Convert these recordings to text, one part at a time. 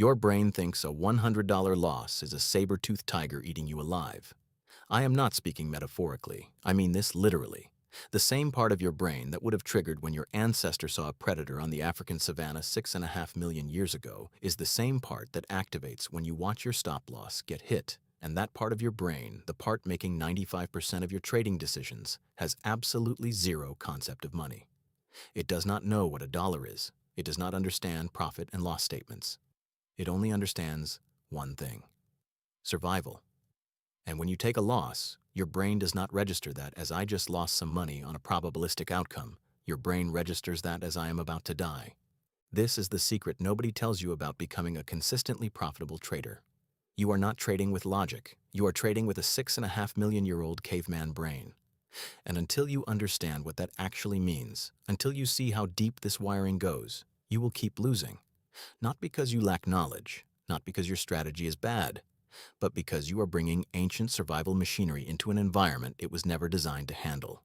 Your brain thinks a $100 loss is a saber-toothed tiger eating you alive. I am not speaking metaphorically, I mean this literally. The same part of your brain that would have triggered when your ancestor saw a predator on the African savanna 6.5 million years ago is the same part that activates when you watch your stop-loss get hit. And that part of your brain, the part making 95% of your trading decisions, has absolutely zero concept of money. It does not know what a dollar is. It does not understand profit and loss statements. It only understands one thing: survival. And when you take a loss, your brain does not register that as I just lost some money on a probabilistic outcome. Your brain registers that as I am about to die. This is the secret nobody tells you about becoming a consistently profitable trader. You are not trading with logic. You are trading with a 6.5 million-year-old caveman brain. And until you understand what that actually means, until you see how deep this wiring goes, you will keep losing. Not because you lack knowledge, not because your strategy is bad, but because you are bringing ancient survival machinery into an environment it was never designed to handle.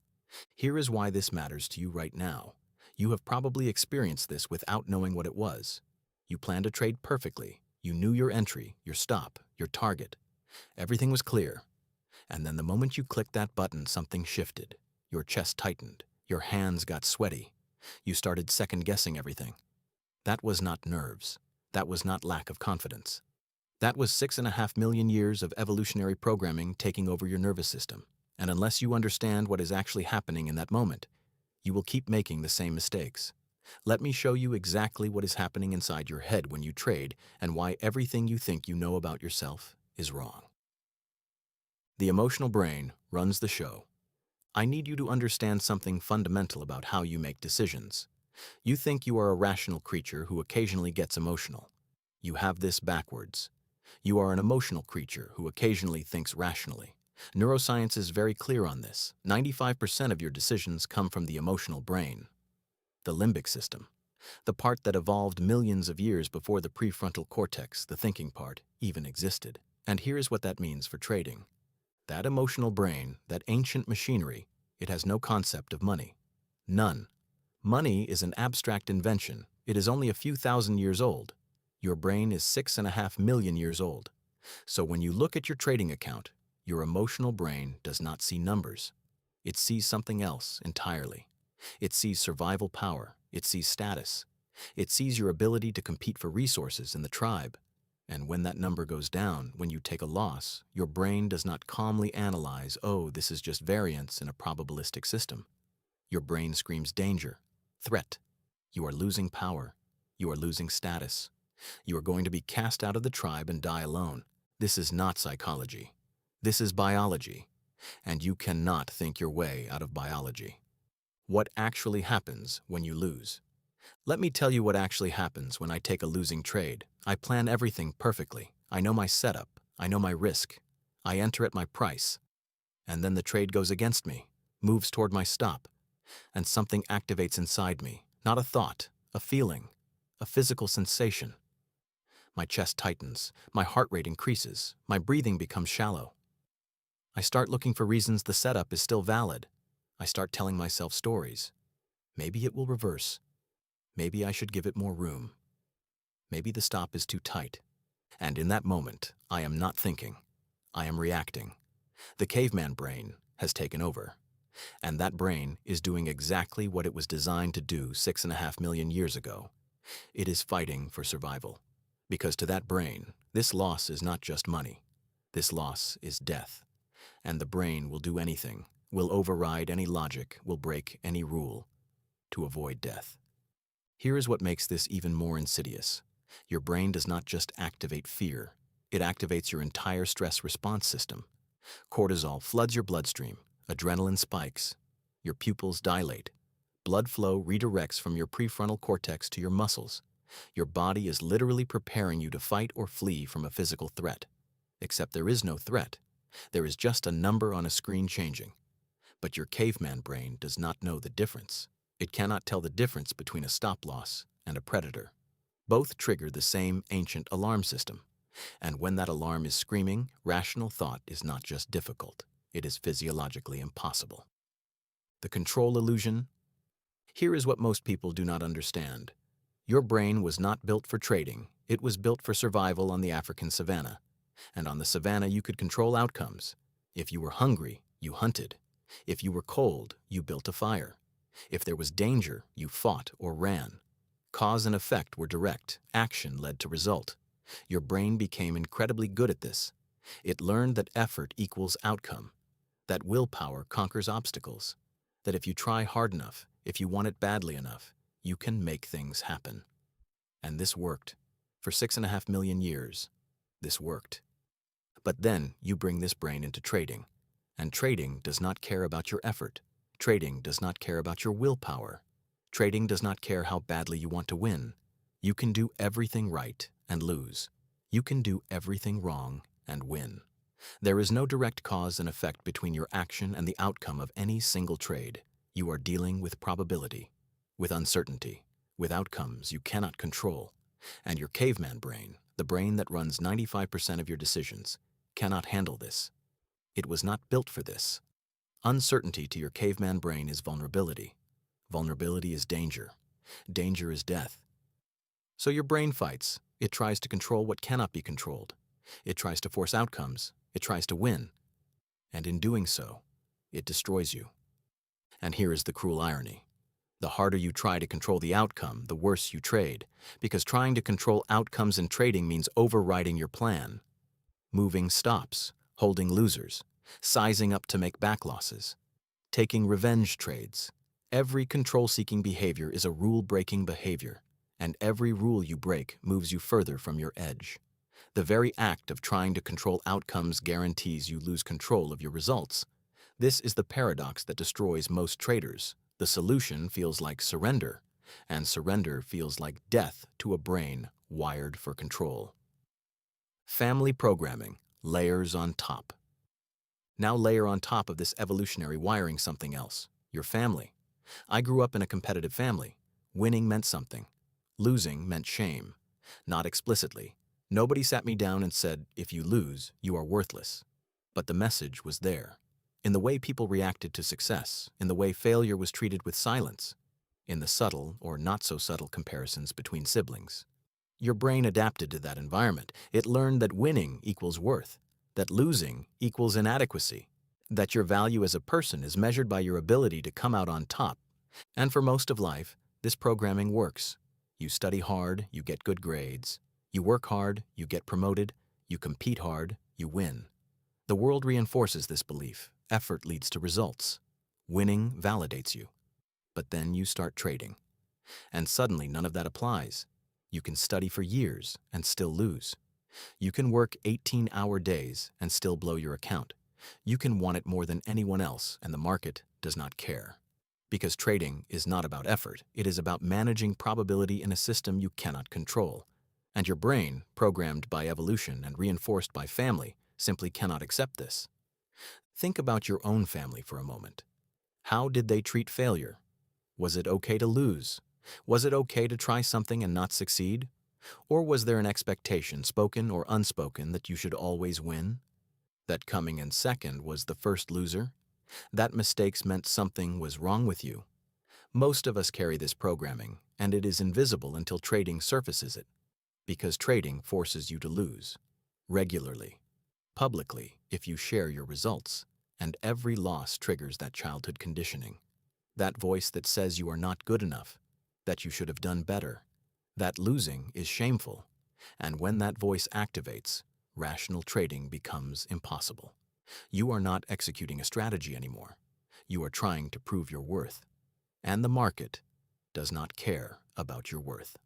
Here is why this matters to you right now. You have probably experienced this without knowing what it was. You planned to trade perfectly. You knew your entry, your stop, your target. Everything was clear. And then the moment you clicked that button, something shifted. Your chest tightened. Your hands got sweaty. You started second-guessing everything. That was not nerves. That was not lack of confidence. That was 6.5 million years of evolutionary programming taking over your nervous system. And unless you understand what is actually happening in that moment, you will keep making the same mistakes. Let me show you exactly what is happening inside your head when you trade and why everything you think you know about yourself is wrong. The emotional brain runs the show. I need you to understand something fundamental about how you make decisions. You think you are a rational creature who occasionally gets emotional. You have this backwards. You are an emotional creature who occasionally thinks rationally. Neuroscience is very clear on this. 95% of your decisions come from the emotional brain. The limbic system, the part that evolved millions of years before the prefrontal cortex, the thinking part, even existed. And here's what that means for trading. That emotional brain, that ancient machinery, it has no concept of money. None. Money is an abstract invention. It is only a few thousand years old. Your brain is 6.5 million years old. So when you look at your trading account, your emotional brain does not see numbers. It sees something else entirely. It sees survival power. It sees status. It sees your ability to compete for resources in the tribe. And when that number goes down, when you take a loss, your brain does not calmly analyze, oh, this is just variance in a probabilistic system. Your brain screams danger, threat. You are losing power. You are losing status. You are going to be cast out of the tribe and die alone. This is not psychology. This is biology. And you cannot think your way out of biology. What actually happens when you lose? Let me tell you what actually happens when I take a losing trade. I plan everything perfectly. I know my setup. I know my risk. I enter at my price. And then the trade goes against me, moves toward my stop, and something activates inside me. Not a thought, a feeling, a physical sensation. My chest tightens, my heart rate increases, my breathing becomes shallow. I start looking for reasons the setup is still valid. I start telling myself stories. Maybe it will reverse. Maybe I should give it more room. Maybe the stop is too tight. And in that moment, I am not thinking. I am reacting. The caveman brain has taken over. And that brain is doing exactly what it was designed to do 6.5 million years ago. It is fighting for survival. Because to that brain, this loss is not just money. This loss is death. And the brain will do anything, will override any logic, will break any rule to avoid death. Here is what makes this even more insidious. Your brain does not just activate fear. It activates your entire stress response system. Cortisol floods your bloodstream. Adrenaline spikes. Your pupils dilate. Blood flow redirects from your prefrontal cortex to your muscles. Your body is literally preparing you to fight or flee from a physical threat. Except there is no threat. There is just a number on a screen changing. But your caveman brain does not know the difference. It cannot tell the difference between a stop-loss and a predator. Both trigger the same ancient alarm system. And when that alarm is screaming, rational thought is not just difficult. It is physiologically impossible. The control illusion. Here is what most people do not understand. Your brain was not built for trading. It was built for survival on the African savanna. And on the savanna, you could control outcomes. If you were hungry, you hunted. If you were cold, you built a fire. If there was danger, you fought or ran. Cause and effect were direct. Action led to result. Your brain became incredibly good at this. It learned that effort equals outcome, that willpower conquers obstacles, that if you try hard enough, if you want it badly enough, you can make things happen. And this worked. For 6.5 million years, this worked. But then you bring this brain into trading. And trading does not care about your effort. Trading does not care about your willpower. Trading does not care how badly you want to win. You can do everything right and lose. You can do everything wrong and win. There is no direct cause and effect between your action and the outcome of any single trade. You are dealing with probability, with uncertainty, with outcomes you cannot control. And your caveman brain, the brain that runs 95% of your decisions, cannot handle this. It was not built for this. Uncertainty to your caveman brain is vulnerability. Vulnerability is danger. Danger is death. So your brain fights. It tries to control what cannot be controlled. It tries to force outcomes. It tries to win. And in doing so, it destroys you. And here is the cruel irony. The harder you try to control the outcome, the worse you trade, because trying to control outcomes in trading means overriding your plan. Moving stops, holding losers, sizing up to make back losses, taking revenge trades. Every control-seeking behavior is a rule-breaking behavior, and every rule you break moves you further from your edge. The very act of trying to control outcomes guarantees you lose control of your results. This is the paradox that destroys most traders. The solution feels like surrender, and surrender feels like death to a brain wired for control. Family programming, layers on top. Now layer on top of this evolutionary wiring something else, your family. I grew up in a competitive family. Winning meant something. Losing meant shame. Not explicitly. Nobody sat me down and said, if you lose, you are worthless. But the message was there. In the way people reacted to success, in the way failure was treated with silence, in the subtle or not so subtle comparisons between siblings. Your brain adapted to that environment. It learned that winning equals worth, that losing equals inadequacy, that your value as a person is measured by your ability to come out on top. And for most of life, this programming works. You study hard, you get good grades. You work hard, you get promoted. You compete hard, you win. The world reinforces this belief. Effort leads to results. Winning validates you. But then you start trading. And suddenly none of that applies. You can study for years and still lose. You can work 18-hour days and still blow your account. You can want it more than anyone else, and the market does not care. Because trading is not about effort. It is about managing probability in a system you cannot control. And your brain, programmed by evolution and reinforced by family, simply cannot accept this. Think about your own family for a moment. How did they treat failure? Was it okay to lose? Was it okay to try something and not succeed? Or was there an expectation, spoken or unspoken, that you should always win? That coming in second was the first loser? That mistakes meant something was wrong with you? Most of us carry this programming, and it is invisible until trading surfaces it. Because trading forces you to lose. Regularly. Publicly, if you share your results. And every loss triggers that childhood conditioning. That voice that says you are not good enough, that you should have done better, that losing is shameful. And when that voice activates, rational trading becomes impossible. You are not executing a strategy anymore. You are trying to prove your worth. And the market does not care about your worth.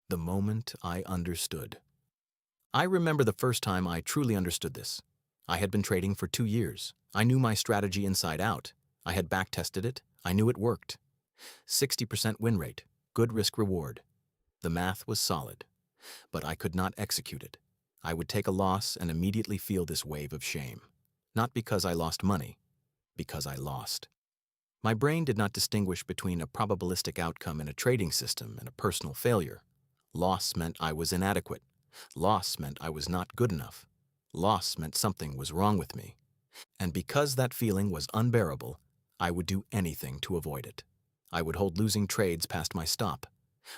The moment I understood. I remember the first time I truly understood this. I had been trading for 2 years. I knew my strategy inside out. I had back-tested it. I knew it worked. 60% win rate, good risk-reward. The math was solid, but I could not execute it. I would take a loss and immediately feel this wave of shame. Not because I lost money, because I lost. My brain did not distinguish between a probabilistic outcome in a trading system and a personal failure. Loss meant I was inadequate. Loss meant I was not good enough. Loss meant something was wrong with me. And because that feeling was unbearable, I would do anything to avoid it. I would hold losing trades past my stop.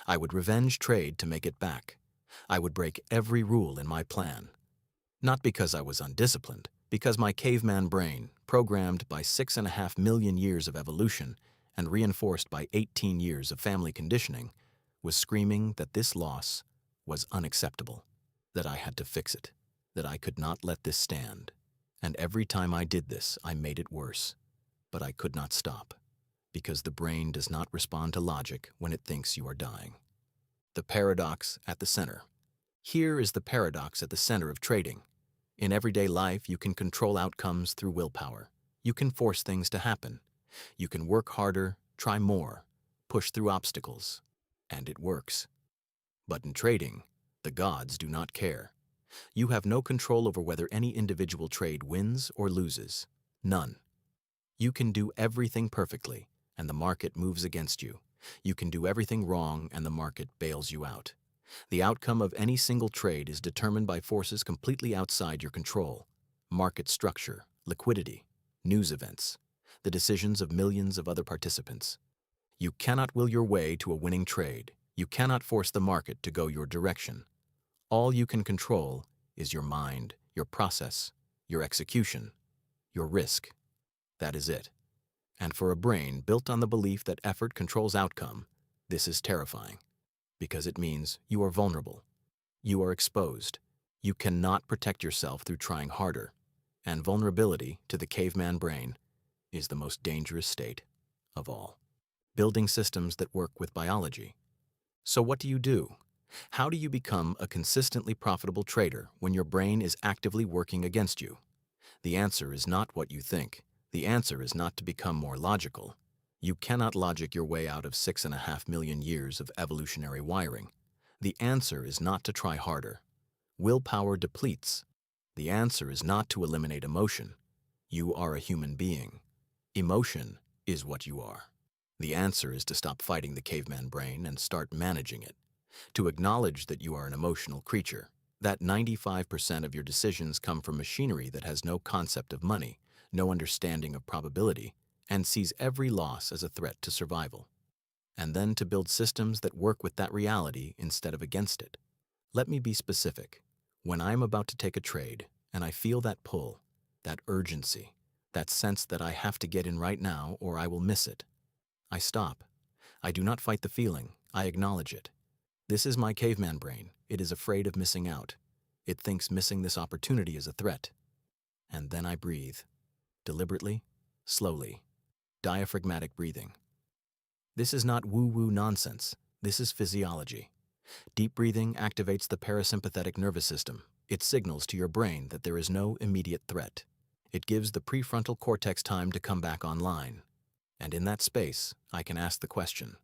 I would revenge trade to make it back. I would break every rule in my plan. Not because I was undisciplined, because my caveman brain, programmed by 6.5 million years of evolution and reinforced by 18 years of family conditioning, was screaming that this loss was unacceptable, that I had to fix it, that I could not let this stand. And every time I did this, I made it worse. But I could not stop, because the brain does not respond to logic when it thinks you are dying. The paradox at the center. Here is the paradox at the center of trading. In everyday life, you can control outcomes through willpower. You can force things to happen. You can work harder, try more, push through obstacles, and it works. But in trading, the gods do not care. You have no control over whether any individual trade wins or loses. None. You can do everything perfectly, and the market moves against you. You can do everything wrong, and the market bails you out. The outcome of any single trade is determined by forces completely outside your control: market structure, liquidity, news events, the decisions of millions of other participants. You cannot will your way to a winning trade. You cannot force the market to go your direction. All you can control is your mind, your process, your execution, your risk. That is it. And for a brain built on the belief that effort controls outcome, this is terrifying, because it means you are vulnerable. You are exposed. You cannot protect yourself through trying harder. And vulnerability, to the caveman brain, is the most dangerous state of all. Building systems that work with biology. So what do? How do you become a consistently profitable trader when your brain is actively working against you? The answer is not what you think. The answer is not to become more logical. You cannot logic your way out of 6.5 million years of evolutionary wiring. The answer is not to try harder. Willpower depletes. The answer is not to eliminate emotion. You are a human being. Emotion is what you are. The answer is to stop fighting the caveman brain and start managing it. To acknowledge that you are an emotional creature, that 95% of your decisions come from machinery that has no concept of money, no understanding of probability, and sees every loss as a threat to survival. And then to build systems that work with that reality instead of against it. Let me be specific. When I'm about to take a trade, and I feel that pull, that urgency, that sense that I have to get in right now or I will miss it, I stop. I do not fight the feeling. I acknowledge it. This is my caveman brain. It is afraid of missing out. It thinks missing this opportunity is a threat. And then I breathe. Deliberately, slowly. Diaphragmatic breathing. This is not woo-woo nonsense. This is physiology. Deep breathing activates the parasympathetic nervous system. It signals to your brain that there is no immediate threat. It gives the prefrontal cortex time to come back online. And in that space, I can ask the question,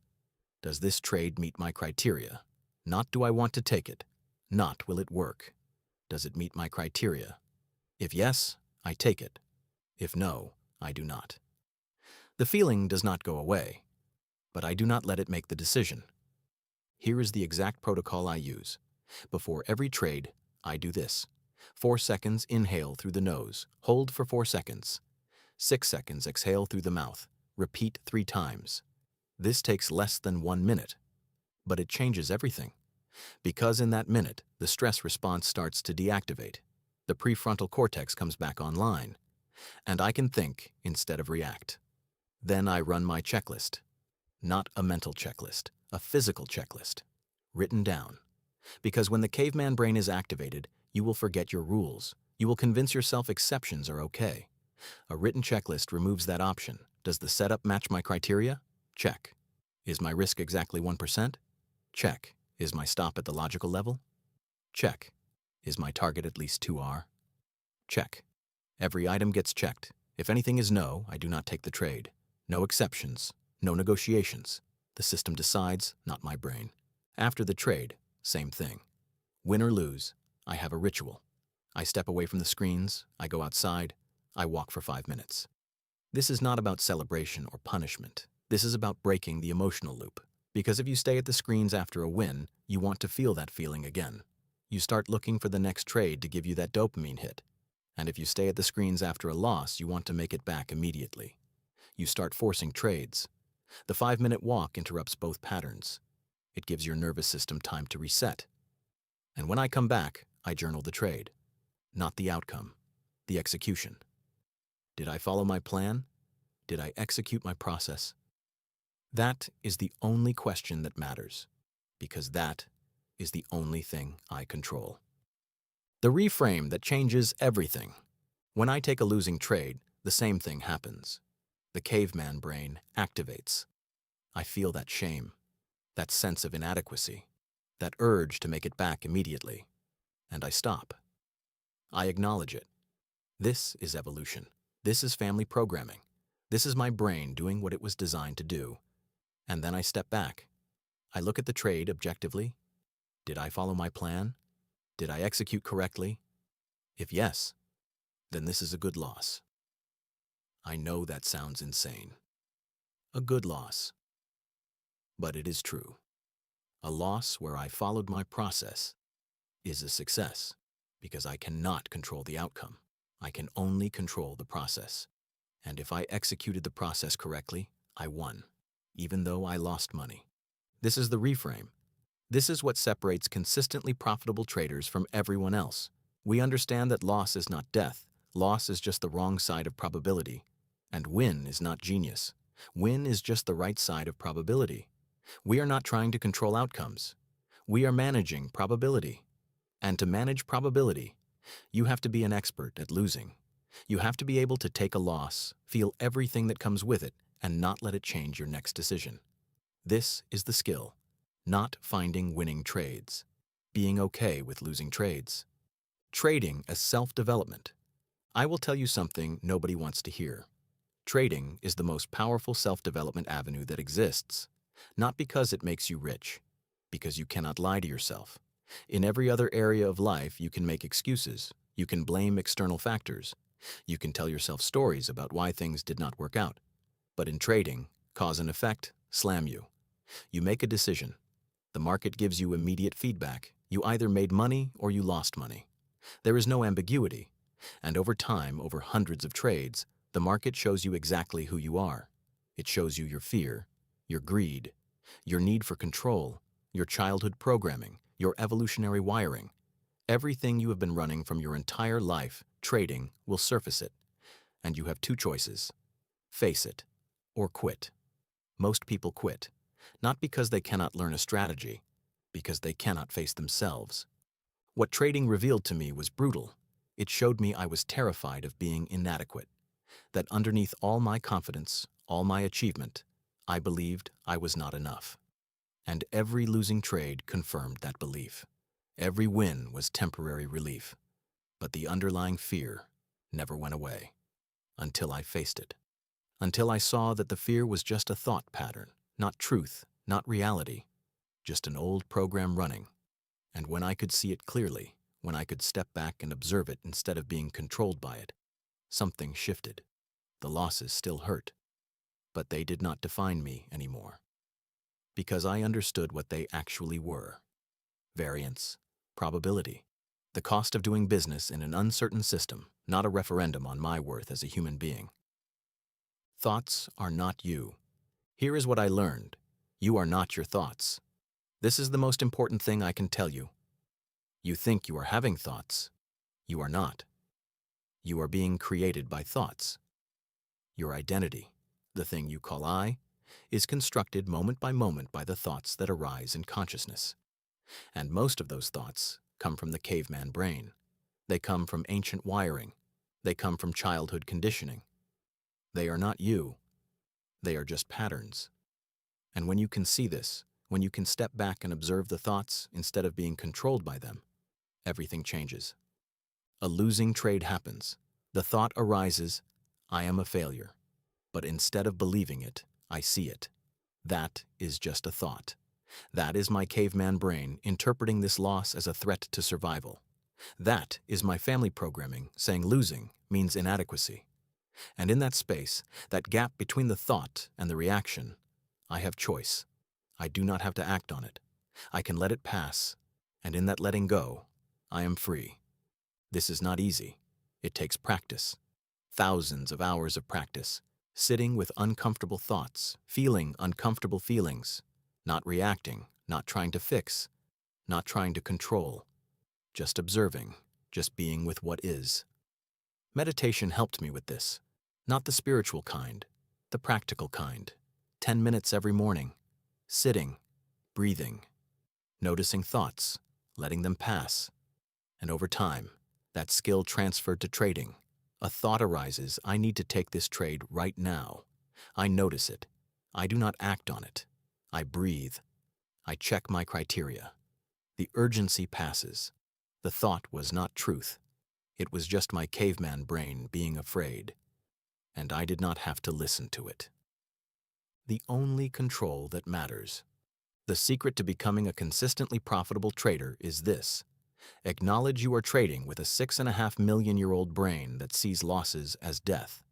does this trade meet my criteria? Not do I want to take it. Not will it work. Does it meet my criteria? If yes, I take it. If no, I do not. The feeling does not go away, but I do not let it make the decision. Here is the exact protocol I use. Before every trade, I do this. 4 seconds inhale through the nose, hold for 4 seconds. 6 seconds exhale through the mouth. Repeat 3 times. This takes less than 1 minute, but it changes everything. Because in that minute, the stress response starts to deactivate. The prefrontal cortex comes back online, and I can think instead of react. Then I run my checklist. Not a mental checklist, a physical checklist. Written down. Because when the caveman brain is activated, you will forget your rules. You will convince yourself exceptions are okay. A written checklist removes that option. Does the setup match my criteria? Check. Is my risk exactly 1%? Check. Is my stop at the logical level? Check. Is my target at least 2R? Check. Every item gets checked. If anything is no, I do not take the trade. No exceptions. No negotiations. The system decides, not my brain. After the trade, same thing. Win or lose, I have a ritual. I step away from the screens, I go outside, I walk for 5 minutes. This is not about celebration or punishment. This is about breaking the emotional loop. Because if you stay at the screens after a win, you want to feel that feeling again. You start looking for the next trade to give you that dopamine hit. And if you stay at the screens after a loss, you want to make it back immediately. You start forcing trades. The 5-minute walk interrupts both patterns. It gives your nervous system time to reset. And when I come back, I journal the trade, not the outcome, the execution. Did I follow my plan? Did I execute my process? That is the only question that matters, because that is the only thing I control. The reframe that changes everything. When I take a losing trade, the same thing happens. The caveman brain activates. I feel that shame, that sense of inadequacy, that urge to make it back immediately. And I stop. I acknowledge it. This is evolution. This is family programming. This is my brain doing what it was designed to do. And then I step back. I look at the trade objectively. Did I follow my plan? Did I execute correctly? If yes, then this is a good loss. I know that sounds insane. A good loss. But it is true. A loss where I followed my process is a success because I cannot control the outcome. I can only control the process. And if I executed the process correctly, I won, even though I lost money. This is the reframe. This is what separates consistently profitable traders from everyone else. We understand that loss is not death. Loss is just the wrong side of probability. And win is not genius. Win is just the right side of probability. We are not trying to control outcomes. We are managing probability. And to manage probability, you have to be an expert at losing. You have to be able to take a loss, feel everything that comes with it, and not let it change your next decision. This is the skill. Not finding winning trades. Being okay with losing trades. Trading as self-development. I will tell you something nobody wants to hear. Trading is the most powerful self-development avenue that exists. Not because it makes you rich, because you cannot lie to yourself. In every other area of life, you can make excuses. You can blame external factors. You can tell yourself stories about why things did not work out. But in trading, cause and effect slam you. You make a decision. The market gives you immediate feedback. You either made money or you lost money. There is no ambiguity. And over time, over hundreds of trades, the market shows you exactly who you are. It shows you your fear, your greed, your need for control, your childhood programming, your evolutionary wiring. Everything you have been running from your entire life, trading, will surface it. And you have two choices: face it or quit. Most people quit, not because they cannot learn a strategy, because they cannot face themselves. What trading revealed to me was brutal. It showed me I was terrified of being inadequate, that underneath all my confidence, all my achievement, I believed I was not enough. And every losing trade confirmed that belief. Every win was temporary relief. But the underlying fear never went away, until I faced it. Until I saw that the fear was just a thought pattern, not truth, not reality, just an old program running. And when I could see it clearly, when I could step back and observe it instead of being controlled by it, something shifted. The losses still hurt, but they did not define me anymore. Because I understood what they actually were: variance, probability, the cost of doing business in an uncertain system, not a referendum on my worth as a human being. Thoughts are not you. Here is what I learned. You are not your thoughts. This is the most important thing I can tell you. You think you are having thoughts. You are not. You are being created by thoughts. Your identity, the thing you call I, is constructed moment by the thoughts that arise in consciousness. And most of those thoughts come from the caveman brain. They come from ancient wiring. They come from childhood conditioning. They are not you. They are just patterns. And when you can see this, when you can step back and observe the thoughts instead of being controlled by them, everything changes. A losing trade happens. The thought arises, I am a failure. But instead of believing it, I see it. That is just a thought. That is my caveman brain interpreting this loss as a threat to survival. That is my family programming saying losing means inadequacy. And in that space, that gap between the thought and the reaction, I have choice. I do not have to act on it. I can let it pass. And in that letting go, I am free. This is not easy. It takes practice. Thousands of hours of practice. Sitting with uncomfortable thoughts, feeling uncomfortable feelings, not reacting, not trying to fix, not trying to control, just observing, just being with what is. Meditation helped me with this. Not the spiritual kind, the practical kind. 10 minutes every morning. Sitting, breathing, noticing thoughts, letting them pass. And over time, that skill transferred to trading. A thought arises, I need to take this trade right now. I notice it. I do not act on it. I breathe. I check my criteria. The urgency passes. The thought was not truth. It was just my caveman brain being afraid. And I did not have to listen to it. The only control that matters. The secret to becoming a consistently profitable trader is this. Acknowledge you are trading with a 6.5 million-year-old brain that sees losses as death.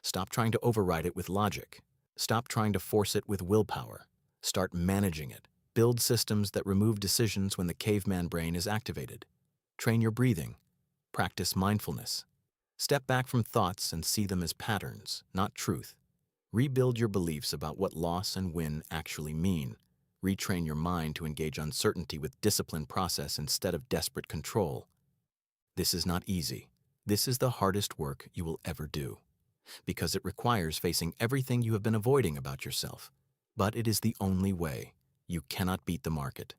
Stop trying to override it with logic. Stop trying to force it with willpower. Start managing it. Build systems that remove decisions when the caveman brain is activated. Train your breathing. Practice mindfulness. Step back from thoughts and see them as patterns, not truth. Rebuild your beliefs about what loss and win actually mean. Retrain your mind to engage uncertainty with disciplined process instead of desperate control. This is not easy. This is the hardest work you will ever do, because it requires facing everything you have been avoiding about yourself. But it is the only way. You cannot beat the market,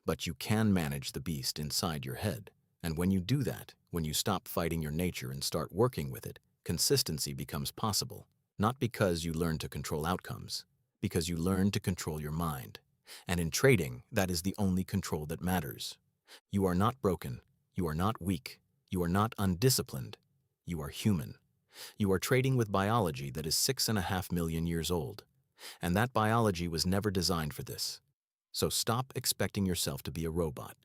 but you can manage the beast inside your head. And when you do that, when you stop fighting your nature and start working with it, consistency becomes possible. Not because you learn to control outcomes, because you learn to control your mind. And in trading, that is the only control that matters. You are not broken. You are not weak. You are not undisciplined. You are human. You are trading with biology that is 6.5 million years old. And that biology was never designed for this. So stop expecting yourself to be a robot.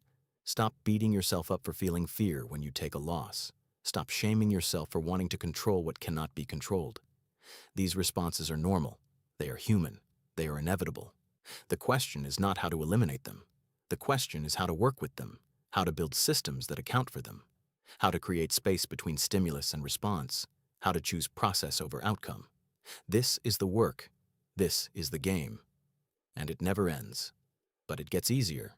Stop beating yourself up for feeling fear when you take a loss. Stop shaming yourself for wanting to control what cannot be controlled. These responses are normal. They are human. They are inevitable. The question is not how to eliminate them. The question is how to work with them, how to build systems that account for them, how to create space between stimulus and response, how to choose process over outcome. This is the work. This is the game. And it never ends. But it gets easier.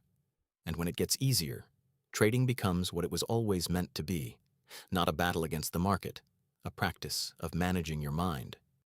And when it gets easier, trading becomes what it was always meant to be, not a battle against the market, a practice of managing your mind.